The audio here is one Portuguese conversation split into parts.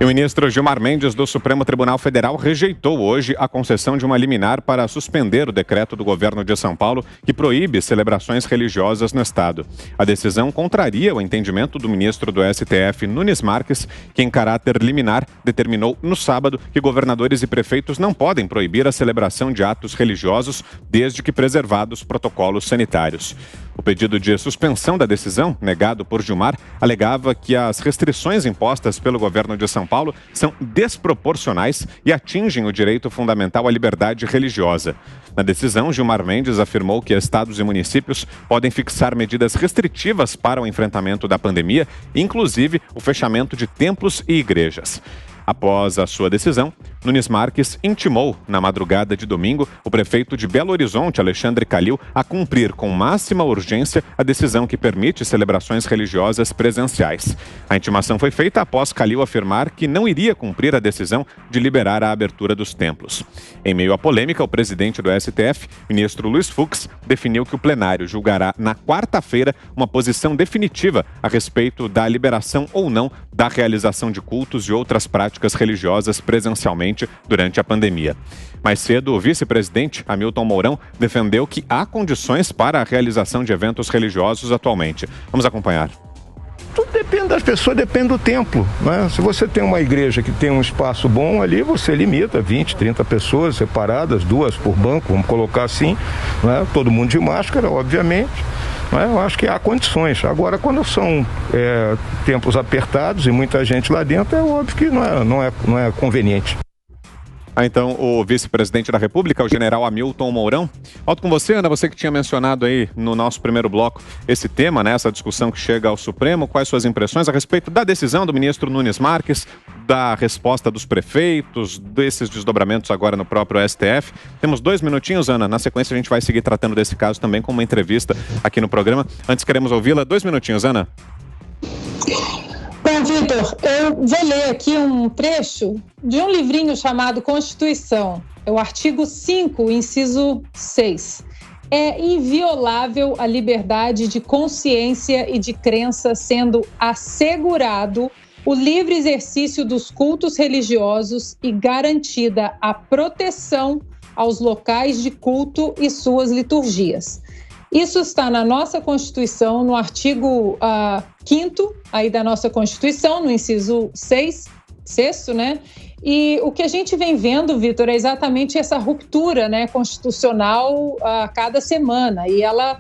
E o ministro Gilmar Mendes, do Supremo Tribunal Federal, rejeitou hoje a concessão de uma liminar para suspender o decreto do governo de São Paulo que proíbe celebrações religiosas no estado. A decisão contraria o entendimento do ministro do STF, Nunes Marques, que, em caráter liminar, determinou no sábado que governadores e prefeitos não podem proibir a celebração de atos religiosos desde que preservados protocolos sanitários. O pedido de suspensão da decisão, negado por Gilmar, alegava que as restrições impostas pelo governo de São Paulo são desproporcionais e atingem o direito fundamental à liberdade religiosa. Na decisão, Gilmar Mendes afirmou que estados e municípios podem fixar medidas restritivas para o enfrentamento da pandemia, inclusive o fechamento de templos e igrejas. Após a sua decisão, Nunes Marques intimou, na madrugada de domingo, o prefeito de Belo Horizonte, Alexandre Calil, a cumprir com máxima urgência a decisão que permite celebrações religiosas presenciais. A intimação foi feita após Calil afirmar que não iria cumprir a decisão de liberar a abertura dos templos. Em meio à polêmica, o presidente do STF, ministro Luiz Fux, definiu que o plenário julgará na quarta-feira uma posição definitiva a respeito da liberação ou não da realização de cultos e outras práticas religiosas presencialmente durante a pandemia. Mais cedo, o vice-presidente, Hamilton Mourão, defendeu que há condições para a realização de eventos religiosos atualmente. Vamos acompanhar. Tudo depende das pessoas, depende do templo, né? Se você tem uma igreja que tem um espaço bom ali, você limita 20, 30 pessoas separadas, 2 por banco, vamos colocar assim, né? Todo mundo de máscara, obviamente. Eu acho que há condições. Agora, quando são templos apertados e muita gente lá dentro, é óbvio que não é conveniente. Então, o vice-presidente da República, o general Hamilton Mourão. Volto com você, Ana, você que tinha mencionado aí no nosso primeiro bloco esse tema, né, essa discussão que chega ao Supremo. Quais suas impressões a respeito da decisão do ministro Nunes Marques, da resposta dos prefeitos, desses desdobramentos agora no próprio STF? Temos 2 minutinhos, Ana. Na sequência, a gente vai seguir tratando desse caso também com uma entrevista aqui no programa. Antes, queremos ouvi-la. 2 minutinhos, Ana. Bom, Vitor, eu vou ler aqui um trecho de um livrinho chamado Constituição. É o artigo 5, inciso 6. É inviolável a liberdade de consciência e de crença, sendo assegurado o livre exercício dos cultos religiosos e garantida a proteção aos locais de culto e suas liturgias. Isso está na nossa Constituição, no artigo 5º aí da nossa Constituição, no inciso 6, né? E o que a gente vem vendo, Vitor, é exatamente essa ruptura, né, constitucional a cada semana. E ela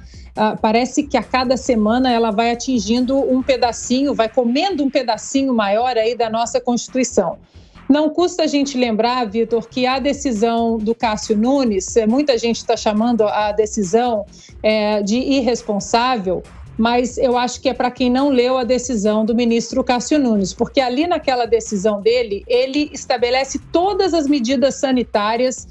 parece que a cada semana ela vai atingindo um pedacinho, vai comendo um pedacinho maior aí da nossa Constituição. Não custa a gente lembrar, Vitor, que a decisão do Cássio Nunes, muita gente está chamando a decisão de irresponsável, mas eu acho que é para quem não leu a decisão do ministro Cássio Nunes, porque ali naquela decisão dele, ele estabelece todas as medidas sanitárias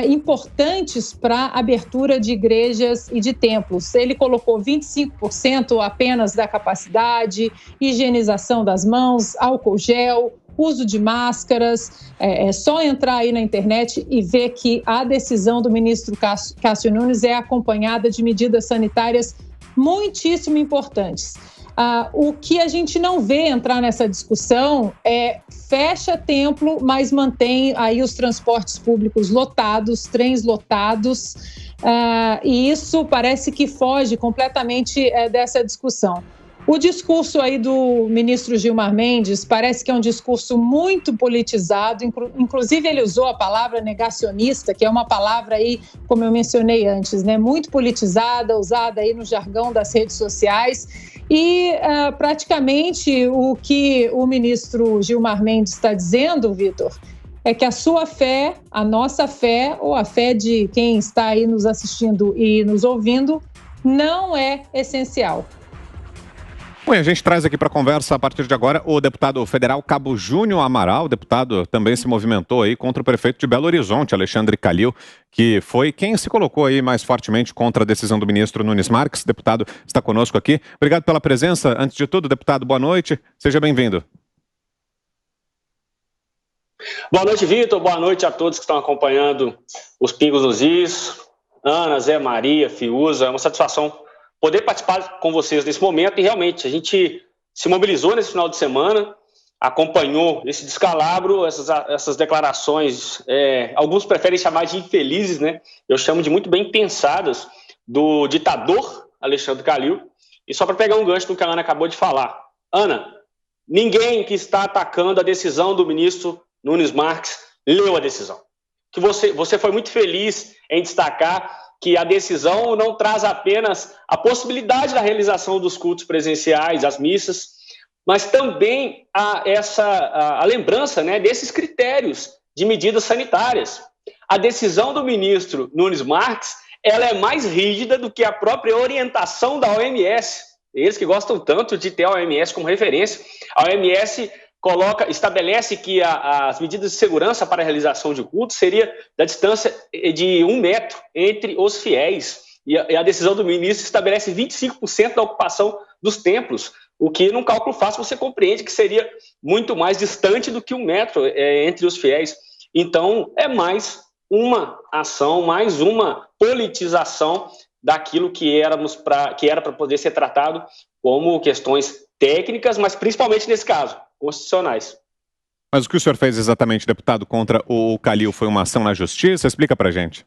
importantes para a abertura de igrejas e de templos. Ele colocou 25% apenas da capacidade, higienização das mãos, álcool gel, uso de máscaras. É só entrar aí na internet e ver que a decisão do ministro Cássio Nunes é acompanhada de medidas sanitárias muitíssimo importantes. O que a gente não vê entrar nessa discussão é fecha templo, mas mantém aí os transportes públicos lotados, trens lotados, e isso parece que foge completamente dessa discussão. O discurso aí do ministro Gilmar Mendes parece que é um discurso muito politizado, inclusive ele usou a palavra negacionista, que é uma palavra aí, como eu mencionei antes, né, muito politizada, usada aí no jargão das redes sociais, e praticamente o que o ministro Gilmar Mendes está dizendo, Vitor, é que a sua fé, a nossa fé, ou a fé de quem está aí nos assistindo e nos ouvindo, não é essencial. Bom, a gente traz aqui para a conversa, a partir de agora, o deputado federal Cabo Júnior Amaral. O deputado também se movimentou aí contra o prefeito de Belo Horizonte, Alexandre Calil, que foi quem se colocou aí mais fortemente contra a decisão do ministro Nunes Marques. O deputado está conosco aqui. Obrigado pela presença. Antes de tudo, deputado, boa noite. Seja bem-vindo. Boa noite, Vitor. Boa noite a todos que estão acompanhando os Pingos nos Is. Ana, Zé Maria, Fiuza. É uma satisfação poder participar com vocês nesse momento, e realmente a gente se mobilizou nesse final de semana acompanhou esse descalabro, essas declarações, alguns preferem chamar de infelizes, né? Eu chamo de muito bem pensadas, do ditador Alexandre Calil. E só para pegar um gancho do que a Ana acabou de falar. Ana, ninguém que está atacando a decisão do ministro Nunes Marques leu a decisão. Que você foi muito feliz em destacar que a decisão não traz apenas a possibilidade da realização dos cultos presenciais, as missas, mas também a lembrança, né, desses critérios de medidas sanitárias. A decisão do ministro Nunes Marques, ela é mais rígida do que a própria orientação da OMS. Eles que gostam tanto de ter a OMS como referência. A OMS estabelece que as medidas de segurança para a realização de culto seria da distância de 1 metro entre os fiéis. E a decisão do ministro estabelece 25% da ocupação dos templos, o que, num cálculo fácil, você compreende que seria muito mais distante do que 1 metro entre os fiéis. Então, é mais uma ação, mais uma politização daquilo que era para poder ser tratado como questões técnicas, mas principalmente nesse caso, constitucionais. Mas o que o senhor fez exatamente, deputado, contra o Calil? Foi uma ação na justiça? Explica pra gente.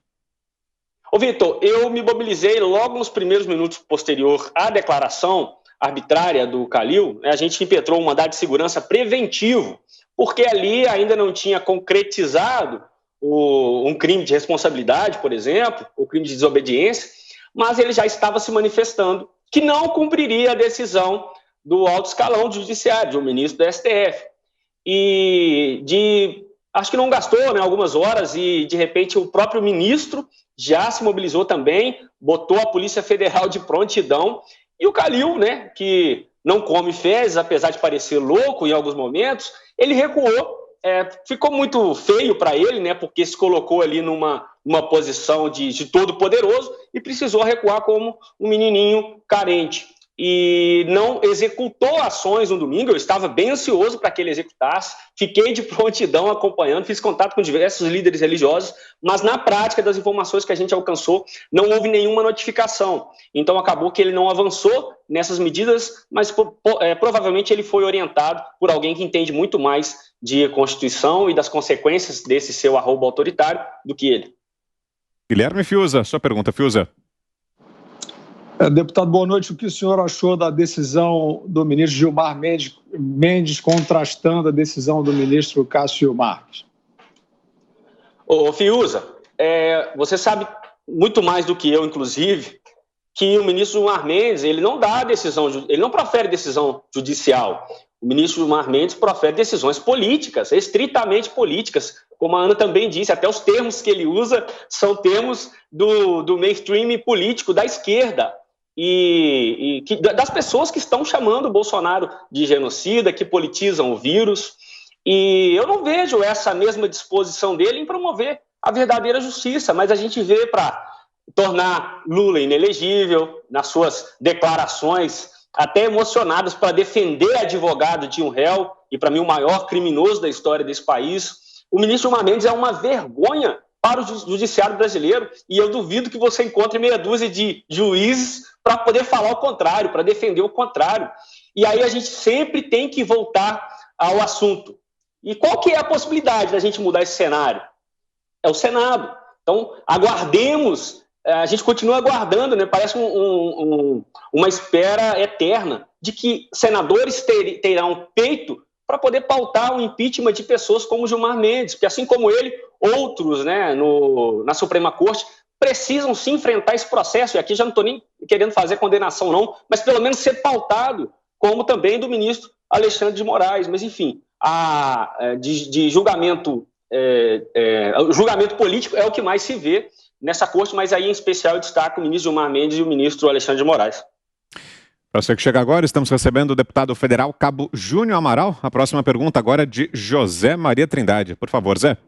Ô, Vitor, eu me mobilizei logo nos primeiros minutos posterior à declaração arbitrária do Calil. A gente impetrou um mandado de segurança preventivo, porque ali ainda não tinha concretizado um crime de responsabilidade, por exemplo, o crime de desobediência, mas ele já estava se manifestando que não cumpriria a decisão do alto escalão do judiciário, do ministro do STF. E acho que não gastou, né, algumas horas e, de repente, o próprio ministro já se mobilizou também, botou a Polícia Federal de prontidão, e o Calil, né, que não come fezes, apesar de parecer louco em alguns momentos, ele recuou. Ficou muito feio para ele, né, porque se colocou ali numa posição de todo poderoso e precisou recuar como um menininho carente. E não executou ações no domingo. Eu estava bem ansioso para que ele executasse, fiquei de prontidão acompanhando, fiz contato com diversos líderes religiosos, mas na prática das informações que a gente alcançou, não houve nenhuma notificação. Então acabou que ele não avançou nessas medidas, mas provavelmente ele foi orientado por alguém que entende muito mais de Constituição e das consequências desse seu arrobo autoritário do que ele. Guilherme Fiuza, sua pergunta, Fiuza. Deputado, boa noite. O que o senhor achou da decisão do ministro Gilmar Mendes contrastando a decisão do ministro Cássio Marques? Ô, Fiuza, você sabe muito mais do que eu, inclusive, que o ministro Gilmar Mendes, ele não dá decisão, ele não profere decisão judicial. O ministro Gilmar Mendes profere decisões políticas, estritamente políticas, como a Ana também disse, até os termos que ele usa são termos do mainstream político da esquerda e das pessoas que estão chamando o Bolsonaro de genocida, que politizam o vírus. E eu não vejo essa mesma disposição dele em promover a verdadeira justiça, mas a gente vê para tornar Lula inelegível, nas suas declarações até emocionadas para defender advogado de um réu, e para mim o maior criminoso da história desse país. O ministro Gilmar Mendes é uma vergonha para o judiciário brasileiro, e eu duvido que você encontre meia dúzia de juízes para poder falar o contrário, para defender o contrário. E aí a gente sempre tem que voltar ao assunto. E qual que é a possibilidade da gente mudar esse cenário? É o Senado. Então, aguardemos, a gente continua aguardando, né? Parece uma espera eterna de que senadores terão peito para poder pautar o impeachment de pessoas como Gilmar Mendes, porque assim como ele, outros, né, na Suprema Corte precisam se enfrentar esse processo, e aqui já não estou nem querendo fazer condenação não, mas pelo menos ser pautado, como também do ministro Alexandre de Moraes. Mas enfim, de julgamento, julgamento político é o que mais se vê nessa corte, mas aí em especial eu destaco o ministro Gilmar Mendes e o ministro Alexandre de Moraes. Para você que chega agora, estamos recebendo o deputado federal Cabo Júnior Amaral. A próxima pergunta agora é de José Maria Trindade. Por favor, Zé.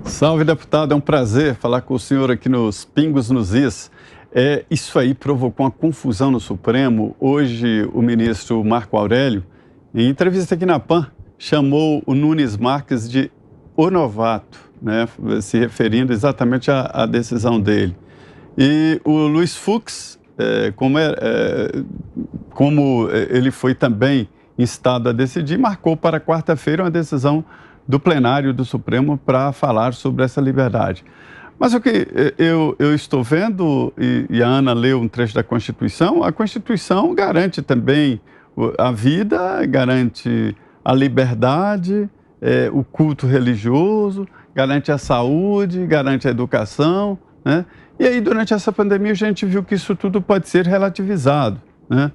Salve, deputado. É um prazer falar com o senhor aqui nos Pingos nos Is. Isso aí provocou uma confusão no Supremo. Hoje, o ministro Marco Aurélio, em entrevista aqui na PAN, chamou o Nunes Marques de o novato, né, se referindo exatamente à decisão dele. E o Luiz Fux como ele foi também instado a decidir, marcou para quarta-feira uma decisão do plenário do Supremo para falar sobre essa liberdade. Mas o que eu estou vendo, e a Ana leu um trecho da Constituição, a Constituição garante também a vida, garante a liberdade, o culto religioso, garante a saúde, garante a educação, né? E aí, durante essa pandemia, a gente viu que isso tudo pode ser relativizado, né?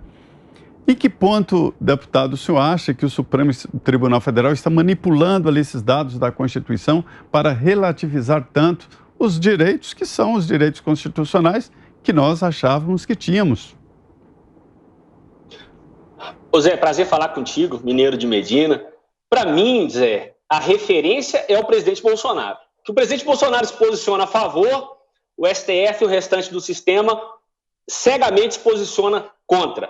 Em que ponto, deputado, o senhor acha que o Supremo Tribunal Federal está manipulando ali esses dados da Constituição para relativizar tanto os direitos que são os direitos constitucionais que nós achávamos que tínhamos? Ô Zé, prazer falar contigo, mineiro de Medina. Para mim, Zé, a referência é o presidente Bolsonaro. Que o presidente Bolsonaro se posiciona a favor, o STF e o restante do sistema cegamente se posiciona contra.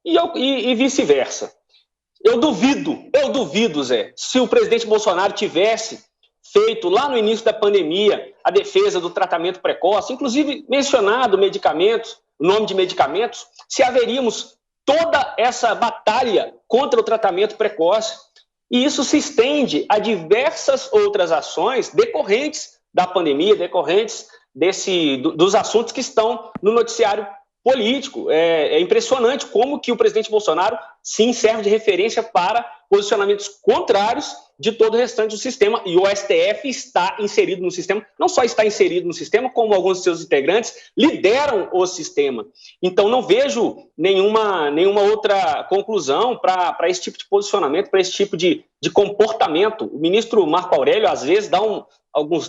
E vice-versa. Eu duvido, Zé, se o presidente Bolsonaro tivesse feito lá no início da pandemia a defesa do tratamento precoce, inclusive mencionado medicamentos, o nome de medicamentos, se haveríamos toda essa batalha contra o tratamento precoce. E isso se estende a diversas outras ações decorrentes da pandemia, decorrentes dos assuntos que estão no noticiário político. É impressionante como que o presidente Bolsonaro sim serve de referência para posicionamentos contrários de todo o restante do sistema, e o STF está inserido no sistema, não só está inserido no sistema, como alguns de seus integrantes lideram o sistema. Então não vejo nenhuma outra conclusão para esse tipo de posicionamento, para esse tipo de comportamento. O ministro Marco Aurélio, às vezes,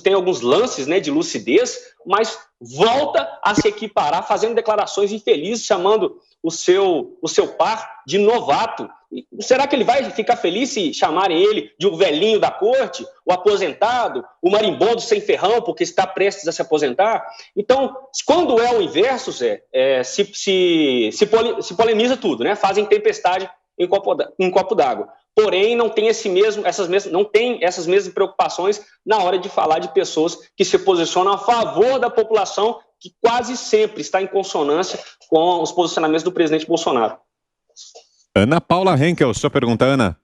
tem alguns lances, né, de lucidez, mas volta a se equiparar, fazendo declarações infelizes, chamando o seu par de novato. Será que ele vai ficar feliz se chamarem ele de um velhinho da corte, o aposentado, o marimbondo sem ferrão, porque está prestes a se aposentar? Então, quando é o inverso, Zé, se polemiza tudo, né? Fazem tempestade em copo d'água. Porém, não tem essas mesmas preocupações na hora de falar de pessoas que se posicionam a favor da população, que quase sempre está em consonância com os posicionamentos do presidente Bolsonaro. Ana Paula Henkel, sua pergunta, Ana.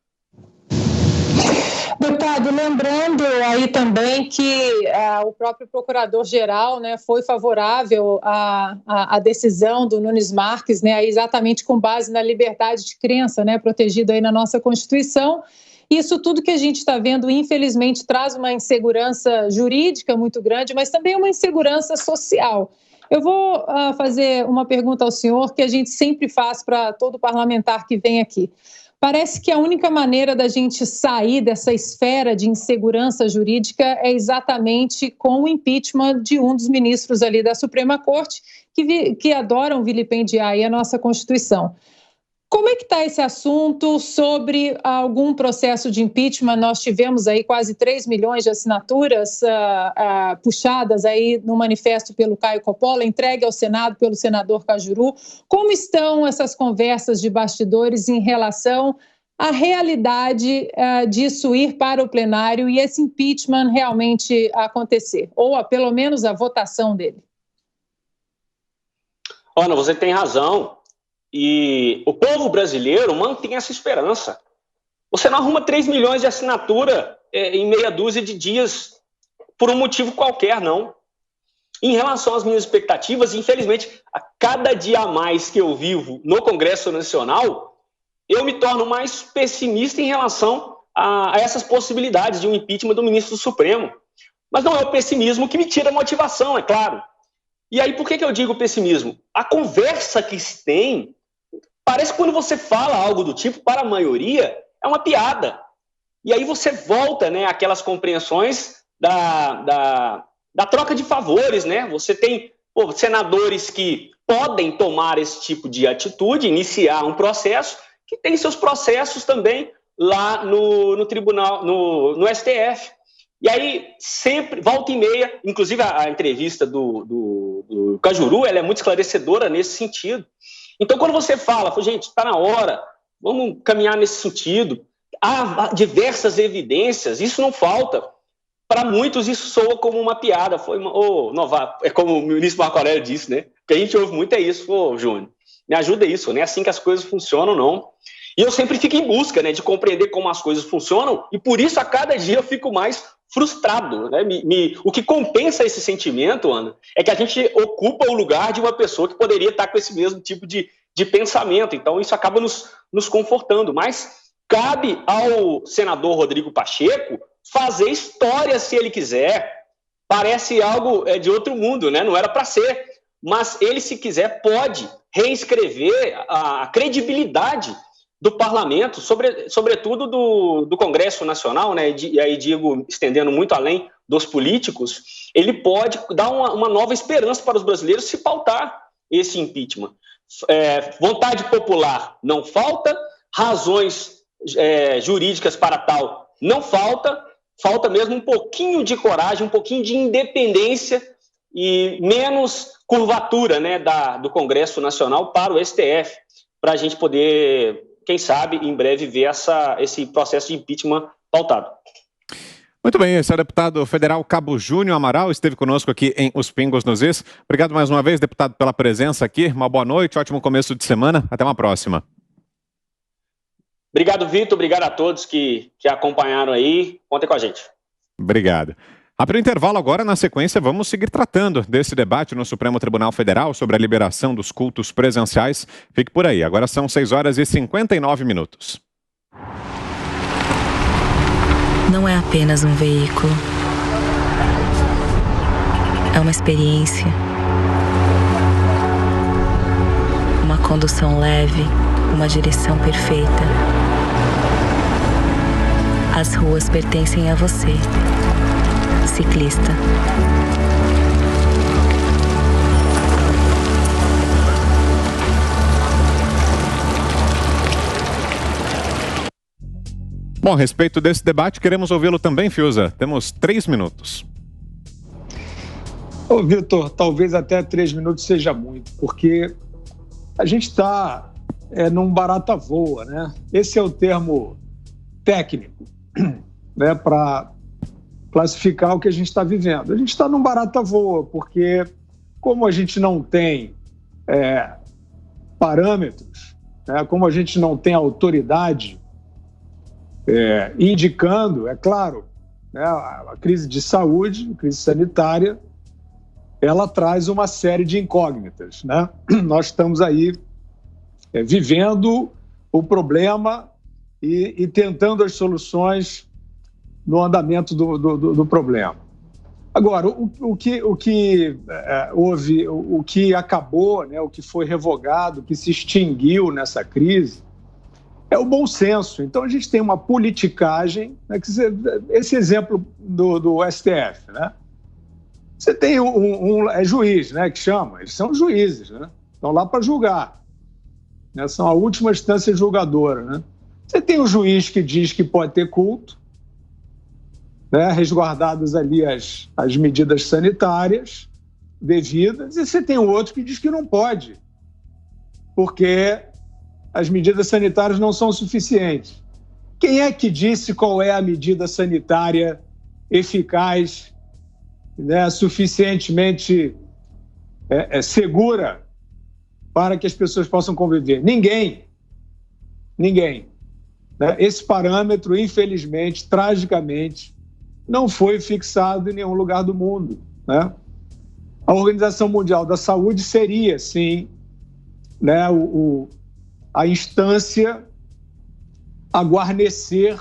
Deputado, lembrando aí também que o próprio procurador-geral, né, foi favorável à decisão do Nunes Marques, né, exatamente com base na liberdade de crença, né, protegida aí na nossa Constituição. Isso tudo que a gente está vendo, infelizmente, traz uma insegurança jurídica muito grande, mas também uma insegurança social. Eu vou fazer uma pergunta ao senhor que a gente sempre faz para todo parlamentar que vem aqui. Parece que a única maneira da gente sair dessa esfera de insegurança jurídica é exatamente com o impeachment de um dos ministros ali da Suprema Corte, que adoram vilipendiar aí a nossa Constituição. Como é que está esse assunto sobre algum processo de impeachment? Nós tivemos aí quase 3 milhões de assinaturas puxadas aí no manifesto pelo Caio Coppola, entregue ao Senado pelo senador Cajuru. Como estão essas conversas de bastidores em relação à realidade disso ir para o plenário e esse impeachment realmente acontecer? Ou pelo menos a votação dele? Ana, você tem razão. E o povo brasileiro mantém essa esperança. Você não arruma 3 milhões de assinatura em meia dúzia de dias por um motivo qualquer, não. Em relação às minhas expectativas, infelizmente, a cada dia a mais que eu vivo no Congresso Nacional, eu me torno mais pessimista em relação a essas possibilidades de um impeachment do ministro do Supremo. Mas não é o pessimismo que me tira a motivação, é claro. E aí, por que eu digo pessimismo? A conversa que se tem, parece que quando você fala algo do tipo, para a maioria, é uma piada. E aí você volta, né, àquelas compreensões da troca de favores, né? Você tem senadores que podem tomar esse tipo de atitude, iniciar um processo, que tem seus processos também lá no tribunal, no STF. E aí, sempre, volta e meia, inclusive a entrevista do Cajuru, ela é muito esclarecedora nesse sentido. Então, quando você fala, gente, está na hora, vamos caminhar nesse sentido, há diversas evidências, isso não falta. Para muitos, isso soa como uma piada, novato, é como o ministro Marco Aurélio disse, né? que a gente ouve muito é isso, pô, Júnior, me ajuda isso, não é assim que as coisas funcionam, não. E eu sempre fico em busca, né, de compreender como as coisas funcionam, e por isso a cada dia eu fico mais frustrado, né? O que compensa esse sentimento, Ana, é que a gente ocupa o lugar de uma pessoa que poderia estar com esse mesmo tipo de pensamento, então isso acaba nos confortando, mas cabe ao senador Rodrigo Pacheco fazer história se ele quiser. Parece algo de outro mundo, né? Não era para ser, mas ele, se quiser, pode reescrever a credibilidade do parlamento, sobretudo do Congresso Nacional, né? E aí digo, estendendo muito além dos políticos, ele pode dar uma nova esperança para os brasileiros se pautar esse impeachment. Vontade popular não falta, razões jurídicas para tal não falta mesmo um pouquinho de coragem, um pouquinho de independência e menos curvatura, né, do Congresso Nacional para o STF, para a gente poder, quem sabe, em breve ver esse processo de impeachment pautado. Muito bem, esse é o deputado federal Cabo Júnior Amaral, esteve conosco aqui em Os Pingos nos Is. Obrigado mais uma vez, deputado, pela presença aqui. Uma boa noite, ótimo começo de semana. Até uma próxima. Obrigado, Vitor. Obrigado a todos que acompanharam aí. Contem com a gente. Obrigado. Abre o intervalo agora, na sequência, vamos seguir tratando desse debate no Supremo Tribunal Federal sobre a liberação dos cultos presenciais. Fique por aí, agora são 6h59. Não é apenas um veículo. É uma experiência. Uma condução leve, uma direção perfeita. As ruas pertencem a você, ciclista. Bom, a respeito desse debate, queremos ouvi-lo também, Fiuza. Temos 3 minutos. Ô, Vitor, talvez até 3 minutos seja muito, porque a gente está num barata voa, né? Esse é o termo técnico, né, para classificar o que a gente está vivendo. A gente está num barata voa, porque como a gente não tem parâmetros, né, como a gente não tem autoridade indicando, é claro, né, a crise de saúde, a crise sanitária, ela traz uma série de incógnitas, né? Nós estamos aí vivendo o problema e tentando as soluções no andamento do problema. Agora, o que houve, o que acabou, né, o que foi revogado, o que se extinguiu nessa crise, é o bom senso. Então, a gente tem uma politicagem, né, esse exemplo do STF, né? Você tem juiz, né, que chama, eles são juízes, né? Estão lá para julgar, né? São a última instância julgadora, né? Você tem um juiz que diz que pode ter culto, né, resguardadas ali as medidas sanitárias devidas, e você tem o outro que diz que não pode, porque as medidas sanitárias não são suficientes. Quem é que disse qual é a medida sanitária eficaz, né, suficientemente segura para que as pessoas possam conviver? Ninguém. Ninguém. Né? Esse parâmetro, infelizmente, tragicamente, não foi fixado em nenhum lugar do mundo, né? A Organização Mundial da Saúde seria, sim, né, a instância a guarnecer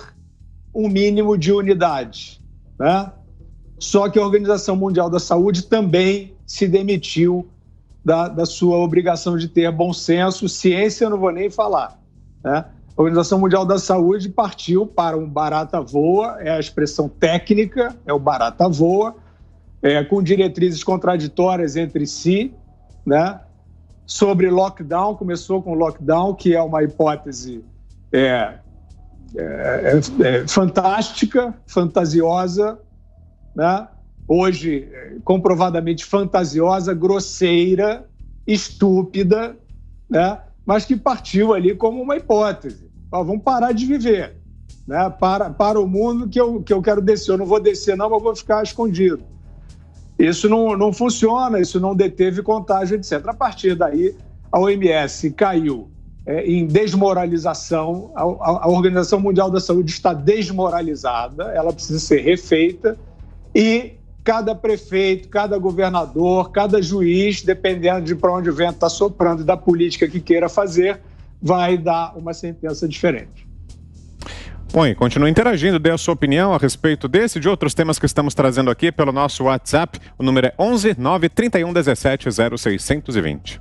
um mínimo de unidade, né? Só que a Organização Mundial da Saúde também se demitiu da sua obrigação de ter bom senso. Ciência eu não vou nem falar, né? A Organização Mundial da Saúde partiu para um barata voa, é a expressão técnica, é o barata voa, com diretrizes contraditórias entre si, né? Sobre lockdown, começou com lockdown, que é uma hipótese fantástica, fantasiosa, né? Hoje comprovadamente fantasiosa, grosseira, estúpida, né? Mas que partiu ali como uma hipótese. Vamos parar de viver, né? Para o mundo que eu quero descer. Eu não vou descer não, mas vou ficar escondido. Isso não funciona, isso não deteve contágio, etc. A partir daí, a OMS caiu em desmoralização. A Organização Mundial da Saúde está desmoralizada, ela precisa ser refeita e cada prefeito, cada governador, cada juiz, dependendo de para onde o vento está soprando e da política que queira fazer, vai dar uma sentença diferente. Bom, e continue interagindo, dê a sua opinião a respeito desse e de outros temas que estamos trazendo aqui pelo nosso WhatsApp. O número é 11 931 17 0620.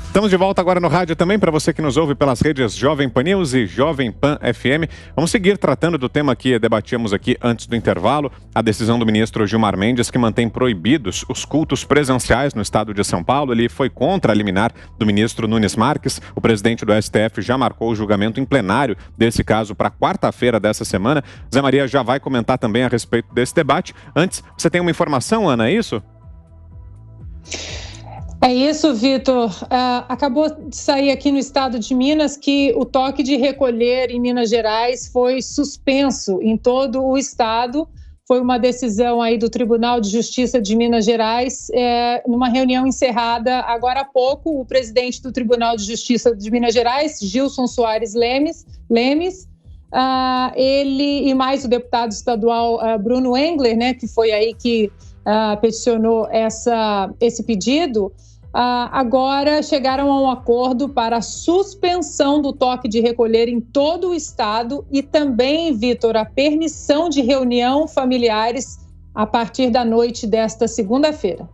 Estamos de volta agora no rádio também, para você que nos ouve pelas redes Jovem Pan News e Jovem Pan FM. Vamos seguir tratando do tema que debatíamos aqui antes do intervalo, a decisão do ministro Gilmar Mendes, que mantém proibidos os cultos presenciais no estado de São Paulo. Ele foi contra a liminar do ministro Nunes Marques. O presidente do STF já marcou o julgamento em plenário desse caso para quarta-feira dessa semana. Zé Maria já vai comentar também a respeito desse debate. Antes, você tem uma informação, Ana, é isso? É isso, Vitor. Acabou de sair aqui no estado de Minas que o toque de recolher em Minas Gerais foi suspenso em todo o estado. Foi uma decisão aí do Tribunal de Justiça de Minas Gerais, numa reunião encerrada agora há pouco. O presidente do Tribunal de Justiça de Minas Gerais, Gilson Soares Lemes, ele e mais o deputado estadual Bruno Engler, né, que foi aí que peticionou esse pedido, agora chegaram a um acordo para a suspensão do toque de recolher em todo o estado e também, Vitor, a permissão de reunião familiares a partir da noite desta segunda-feira.